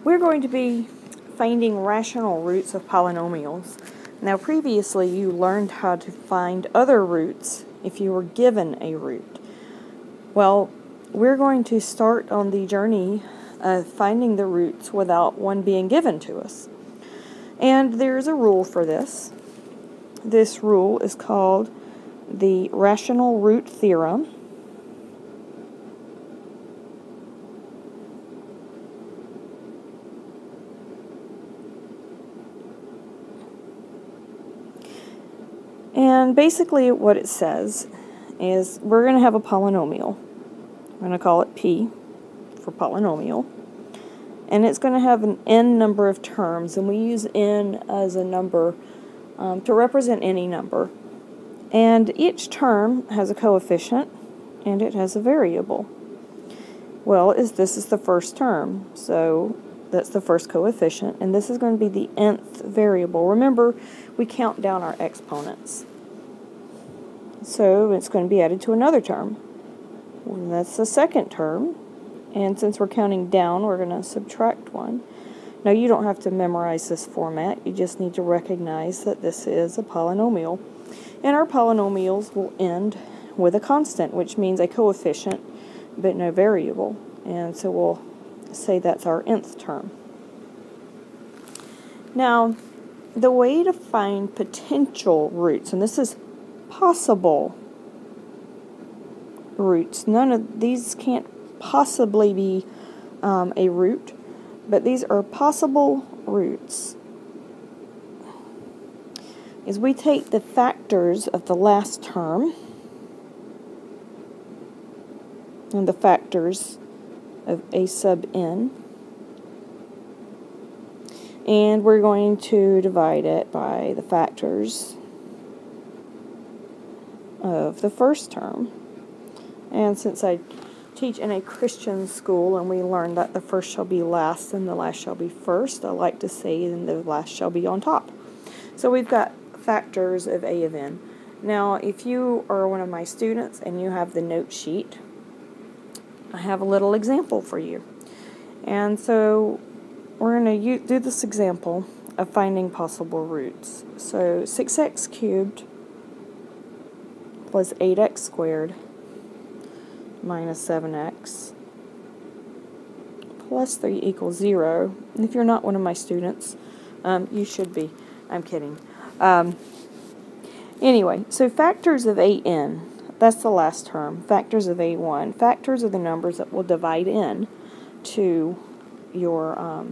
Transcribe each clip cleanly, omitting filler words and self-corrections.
We're going to be finding rational roots of polynomials. Now previously you learned how to find other roots if you were given a root. Well, we're going to start on the journey of finding the roots without one being given to us. And there's a rule for this. This rule is called the rational root theorem. And basically what it says is we're going to have a polynomial. I'm going to call it P for polynomial. And it's going to have an n number of terms, and we use n as a number to represent any number. And each term has a coefficient and it has a variable. Well, this is the first term, so that's the first coefficient, and this is going to be the nth variable. Remember, we count down our exponents. So it's going to be added to another term. And that's the second term, and since we're counting down, we're going to subtract one. Now, you don't have to memorize this format. You just need to recognize that this is a polynomial. And our polynomials will end with a constant, which means a coefficient, but no variable. And so we'll say that's our nth term. Now, the way to find potential roots, and this is possible roots. None of these can't possibly be a root, but these are possible roots. Is we take the factors of the last term and the factors of a sub n, and we're going to divide it by the factors of the first term. And since I teach in a Christian school and we learned that the first shall be last and the last shall be first, I like to say then the last shall be on top. So we've got factors of a of n. Now, if you are one of my students and you have the note sheet, I have a little example for you. And so we're going to do this example of finding possible roots. So 6x cubed plus 8x squared minus 7x plus 3 equals 0. And if you're not one of my students, you should be. I'm kidding. Anyway, so factors of an, that's the last term. Factors of a1. Factors are the numbers that will divide in to your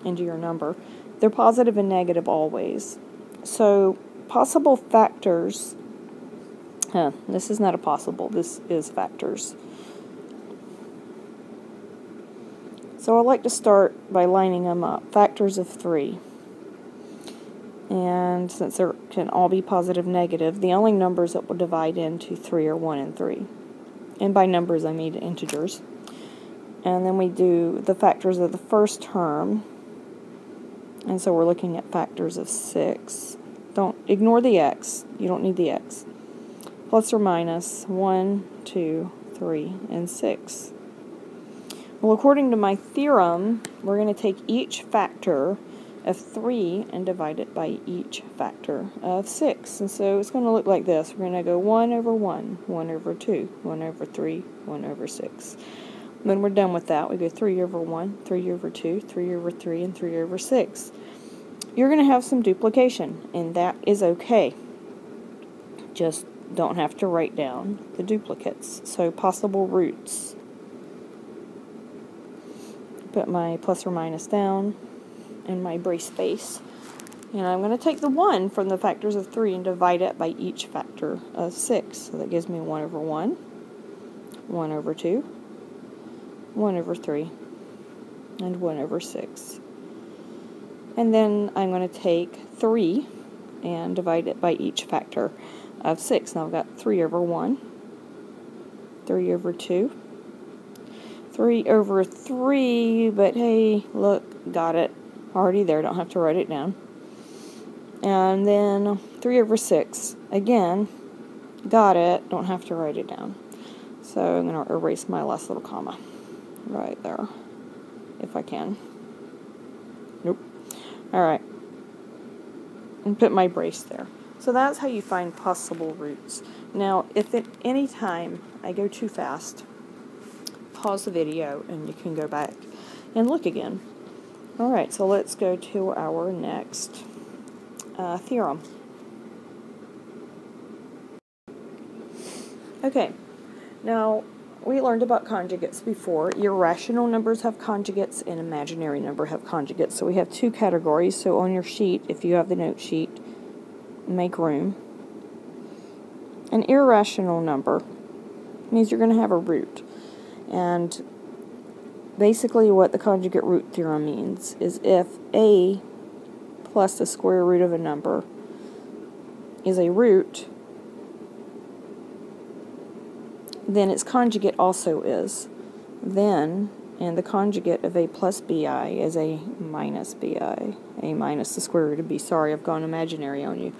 into your number. They're positive and negative always. So possible factors. This is not a possible. This is factors. So I like to start by lining them up. Factors of 3. And since they can all be positive, negative, the only numbers that will divide into 3 are 1 and 3. And by numbers, I mean integers. And then we do the factors of the first term. And so we're looking at factors of 6. Don't ignore the x. You don't need the x. Plus or minus 1, 2, 3, and 6. Well, according to my theorem, we're going to take each factor of 3 and divide it by each factor of 6. And so it's going to look like this. We're going to go 1 over 1, 1 over 2, 1 over 3, 1 over 6. When we're done with that, we go 3 over 1, 3 over 2, 3 over 3, and 3 over 6. You're going to have some duplication, and that is okay. Just don't have to write down the duplicates. So possible roots. Put my plus or minus down in my brace space. And I'm going to take the 1 from the factors of 3 and divide it by each factor of 6. So that gives me 1 over 1, 1 over 2, 1 over 3, and 1 over 6. And then I'm going to take 3 and divide it by each factor of 6. Now I've got 3 over 1, 3 over 2, 3 over 3, but hey, look, got it. Already there, don't have to write it down. And then 3 over 6, again, got it, don't have to write it down. So I'm going to erase my last little comma right there, if I can. Nope. Alright. And put my brace there. So that's how you find possible roots. Now, if at any time I go too fast, pause the video and you can go back and look again. Alright, so let's go to our next theorem. Okay, now we learned about conjugates before. Irrational numbers have conjugates and imaginary numbers have conjugates. So we have two categories. So on your sheet, if you have the note sheet, make room. An irrational number means you're going to have a root. And basically what the conjugate root theorem means is if a plus the square root of a number is a root, then its conjugate also is. Then, and the conjugate of a plus bi is a minus bi. A minus the square root of b. Sorry, I've gone imaginary on you.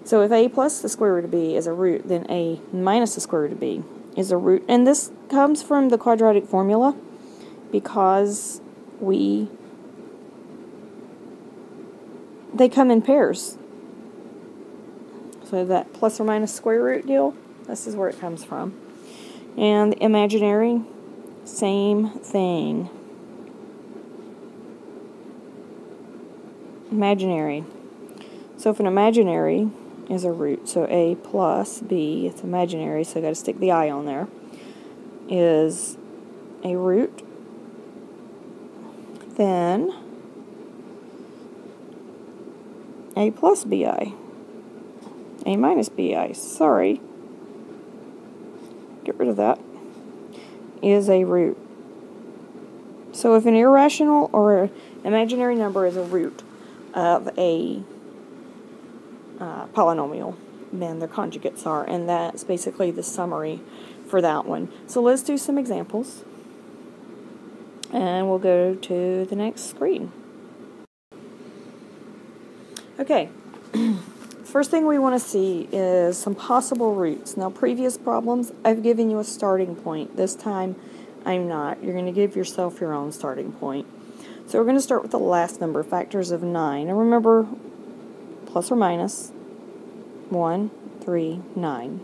So if a plus the square root of b is a root, then a minus the square root of b is a root. And this comes from the quadratic formula because they come in pairs. So that plus or minus square root deal, this is where it comes from. And the imaginary, same thing. Imaginary. So if an imaginary is a root, so a plus b, it's imaginary, so I've got to stick the I on there, is a root, then a plus bi, a minus bi, sorry, get rid of that, is a root. So if an irrational or imaginary number is a root of a polynomial, then their conjugates are, and that's basically the summary for that one. So let's do some examples, and we'll go to the next screen. Okay, first thing we want to see is some possible roots. Now, previous problems, I've given you a starting point. This time, I'm not. You're going to give yourself your own starting point. So we're going to start with the last number, factors of 9. And remember, plus or minus 1, 3, 9.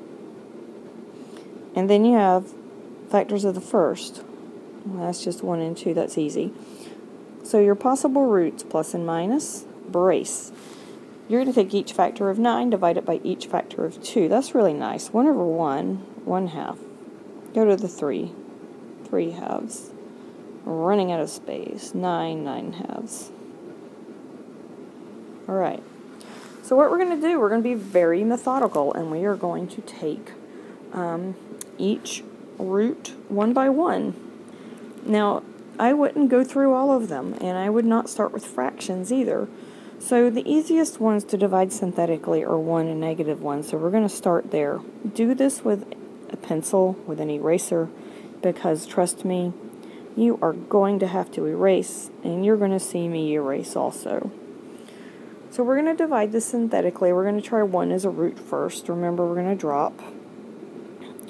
And then you have factors of the first. Well, that's just 1 and 2. That's easy. So your possible roots, plus and minus, brace. You're going to take each factor of 9, divide it by each factor of 2. That's really nice. 1 over 1, 1 half. Go to the 3, 3 halves. Running out of space, 9, 9 halves. Alright. So what we're going to do, we're going to be very methodical, and we are going to take each root one by one. Now, I wouldn't go through all of them, and I would not start with fractions either. So the easiest ones to divide synthetically are 1 and negative 1, so we're going to start there. Do this with a pencil, with an eraser, because trust me, you are going to have to erase, and you're going to see me erase also. So we're going to divide this synthetically. We're going to try 1 as a root first. Remember, we're going to drop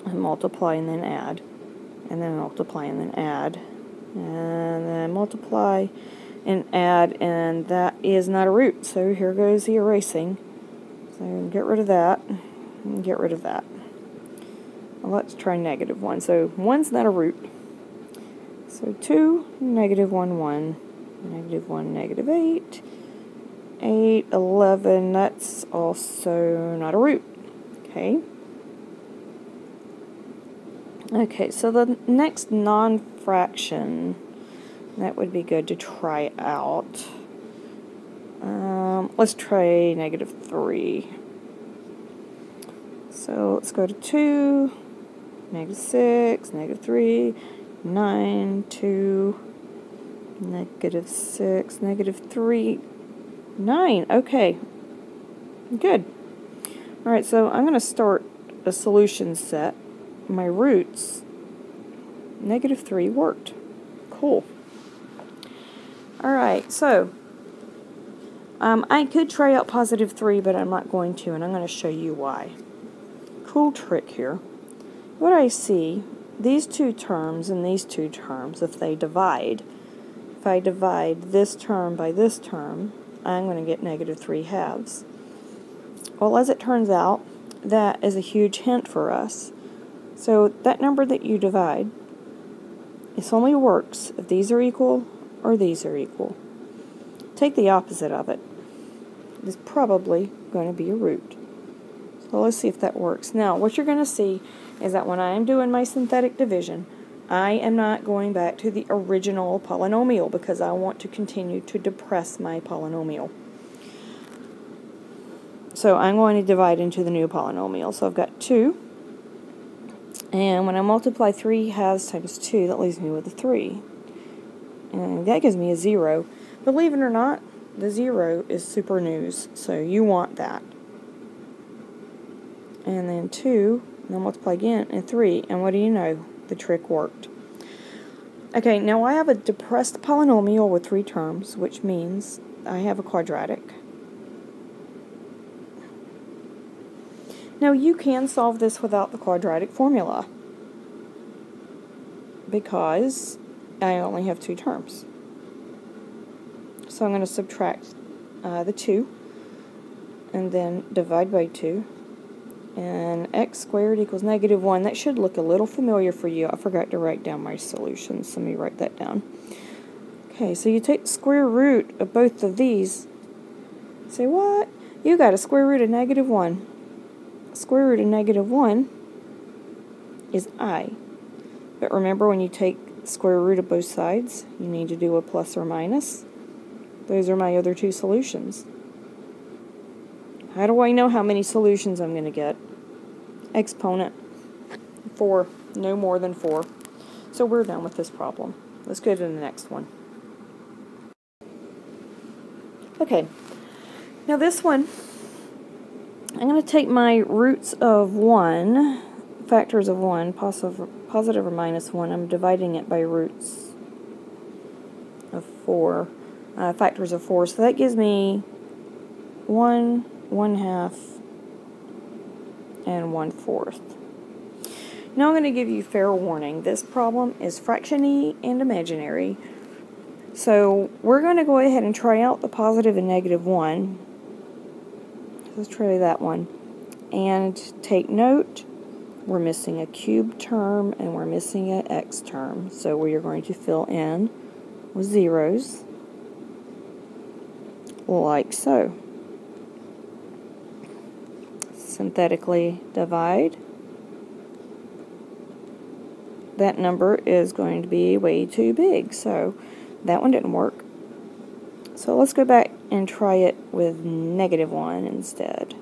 and multiply and then add, and then multiply and then add, and then multiply and add, and that is not a root. So here goes the erasing. So get rid of that, and get rid of that. Well, let's try negative 1. So 1's not a root. So 2, negative 1, 1, negative 1, negative 8, 8, 11, that's also not a root. Okay. Okay, so the next non-fraction, that would be good to try out. Let's try negative 3. So let's go to 2, negative 6, negative 3, 9, 2, negative 6, negative 3, 9. Okay, good. Alright, so I'm going to start a solution set. My roots, negative 3 worked. Cool. Alright, so I could try out positive 3, but I'm not going to, and I'm going to show you why. Cool trick here. What I see, these two terms and these two terms, if they divide, if if I divide this term by this term, I'm going to get negative 3/2. Well, as it turns out, that is a huge hint for us. So that number that you divide, this only works if these are equal or these are equal. Take the opposite of it. It's probably going to be a root. So let's see if that works. Now, what you're going to see is that when I am doing my synthetic division, I am not going back to the original polynomial because I want to continue to depress my polynomial. So I'm going to divide into the new polynomial. So I've got 2. And when I multiply 3/2 times 2, that leaves me with a 3. And that gives me a 0. Believe it or not, the 0 is super news, so you want that. And then 2, and I'll multiply again, and 3, and what do you know? The trick worked. Okay, now I have a depressed polynomial with 3 terms, which means I have a quadratic. Now you can solve this without the quadratic formula because I only have 2 terms. So I'm going to subtract the 2 and then divide by 2. And x squared equals negative 1. That should look a little familiar for you. I forgot to write down my solutions, so let me write that down. Okay, so you take the square root of both of these. Say, what? You got a square root of negative 1. Square root of negative 1 is I. But remember, when you take the square root of both sides, you need to do a plus or minus. Those are my other 2 solutions. How do I know how many solutions I'm going to get? Exponent. 4. No more than 4. So we're done with this problem. Let's go to the next one. Okay. Now this one, I'm going to take my roots of 1, factors of 1, positive or minus 1. I'm dividing it by roots of 4, factors of 4. So that gives me 1, 1/2, and 1/4. Now I'm going to give you fair warning. This problem is fractiony and imaginary. So we're going to go ahead and try out the positive and negative 1. Let's try that one. And take note, we're missing a cube term and we're missing an x term. So we are going to fill in with zeros, like so. Synthetically divide. That number is going to be way too big, so that one didn't work. So let's go back and try it with negative 1 instead.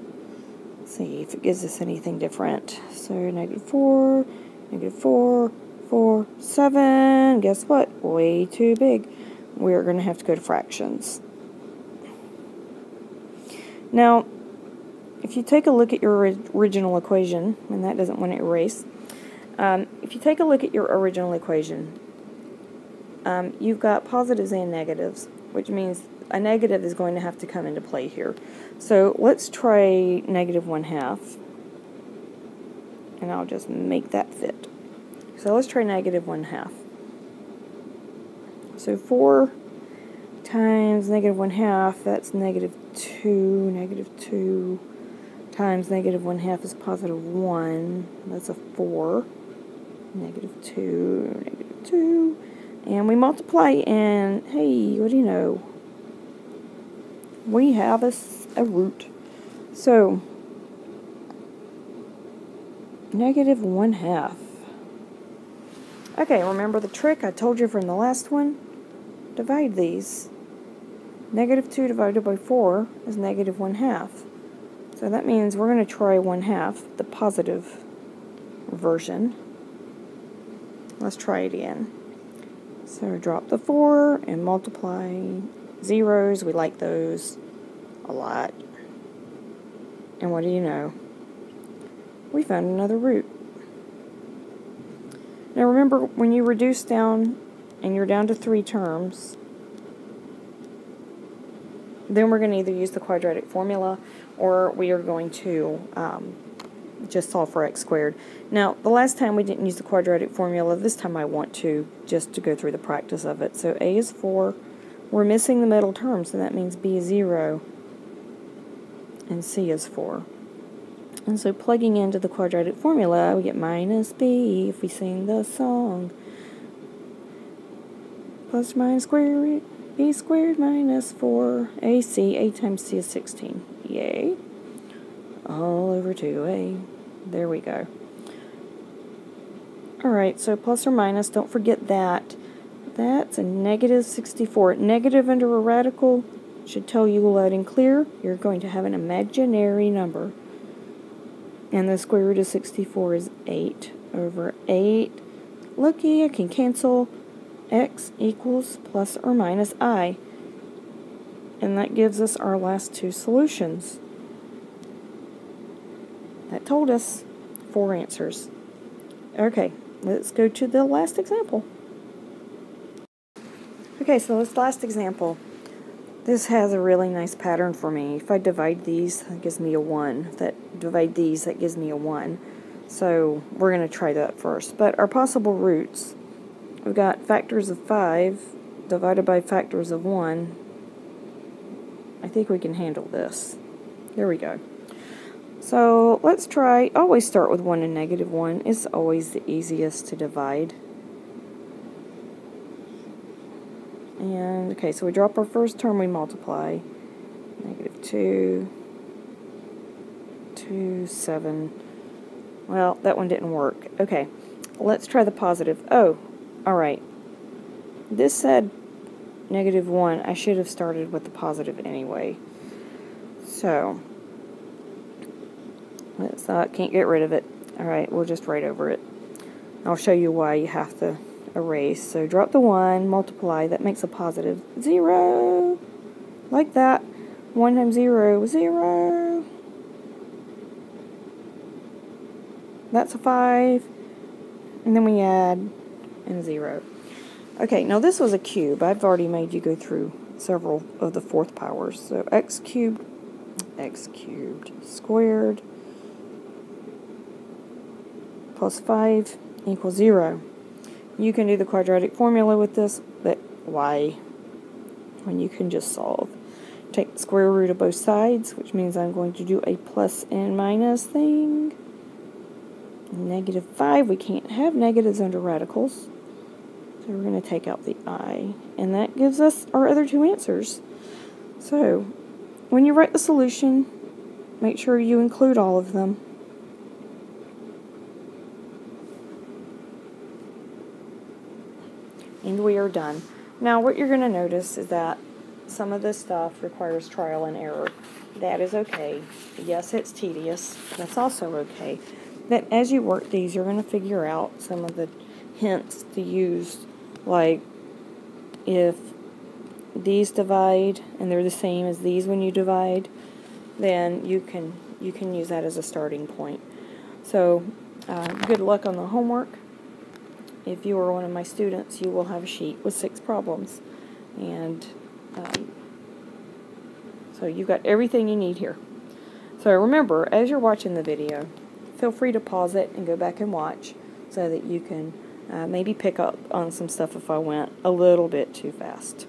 See if it gives us anything different. So negative 4, 4, 7. Guess what? Way too big. We're going to have to go to fractions. Now, if you take a look at your original equation, and that doesn't want to erase, if you take a look at your original equation, you've got positives and negatives, which means a negative is going to have to come into play here. So let's try negative 1/2, and I'll just make that fit. So let's try negative 1/2. So 4 times negative 1/2, that's negative 2. Negative 2 times negative 1/2 is positive 1. That's a 4. Negative 2, negative 2. And we multiply, and hey, what do you know? We have a root. So, negative 1/2. Okay, remember the trick I told you from the last one? Divide these. Negative 2 divided by 4 is negative 1/2. So that means we're going to try 1/2, the positive version. Let's try it again. So drop the 4 and multiply zeros. We like those a lot. And what do you know? We found another root. Now remember, when you reduce down and you're down to 3 terms, then we're going to either use the quadratic formula or we are going to just solve for x squared. Now, the last time we didn't use the quadratic formula. This time I want to, just to go through the practice of it. So a is 4. We're missing the middle term, so that means b is 0, and c is 4. And so plugging into the quadratic formula, we get minus b if we sing the song. Plus or minus square root b squared minus 4ac. A times c is 16. Yay. All over 2a. There we go. Alright, so plus or minus, don't forget that. That's a negative 64. Negative under a radical should tell you loud and clear you're going to have an imaginary number. And the square root of 64 is 8 over 8. Looky, I can cancel. X equals plus or minus I. And that gives us our last two solutions. That told us 4 answers. Okay, let's go to the last example. Okay, so this last example, this has a really nice pattern for me. If I divide these, that gives me a 1. If that divide these, that gives me a 1. So we're going to try that first. But our possible roots, we've got factors of 5 divided by factors of 1. I think we can handle this. There we go. So let's try, always start with 1 and negative 1. It's always the easiest to divide. And, okay, so we drop our first term, we multiply. Negative 2, 2, 7. Well, that one didn't work. Okay, let's try the positive. Oh, alright. This said negative 1. I should have started with the positive anyway. So, let's can't get rid of it. Alright, we'll just write over it. I'll show you why you have to erase. So drop the 1, multiply, that makes a positive 0. Like that. 1 times 0, 0. That's a 5. And then we add and 0. Okay, now this was a cube. I've already made you go through several of the 4th powers. So x cubed squared plus 5 equals 0. You can do the quadratic formula with this, but why? When you can just solve. Take the square root of both sides, which means I'm going to do a plus and minus thing. Negative 5, we can't have negatives under radicals. So we're going to take out the I. And that gives us our other two answers. So, when you write the solution, make sure you include all of them. And we are done. Now what you're going to notice is that some of this stuff requires trial and error. That is okay. Yes, it's tedious. That's also okay. That as you work these, you're going to figure out some of the hints to use. Like if these divide and they're the same as these when you divide, then you can use that as a starting point. So good luck on the homework. If you are one of my students, you will have a sheet with 6 problems. And so you've got everything you need here. So remember, as you're watching the video, feel free to pause it and go back and watch so that you can maybe pick up on some stuff if I went a little bit too fast.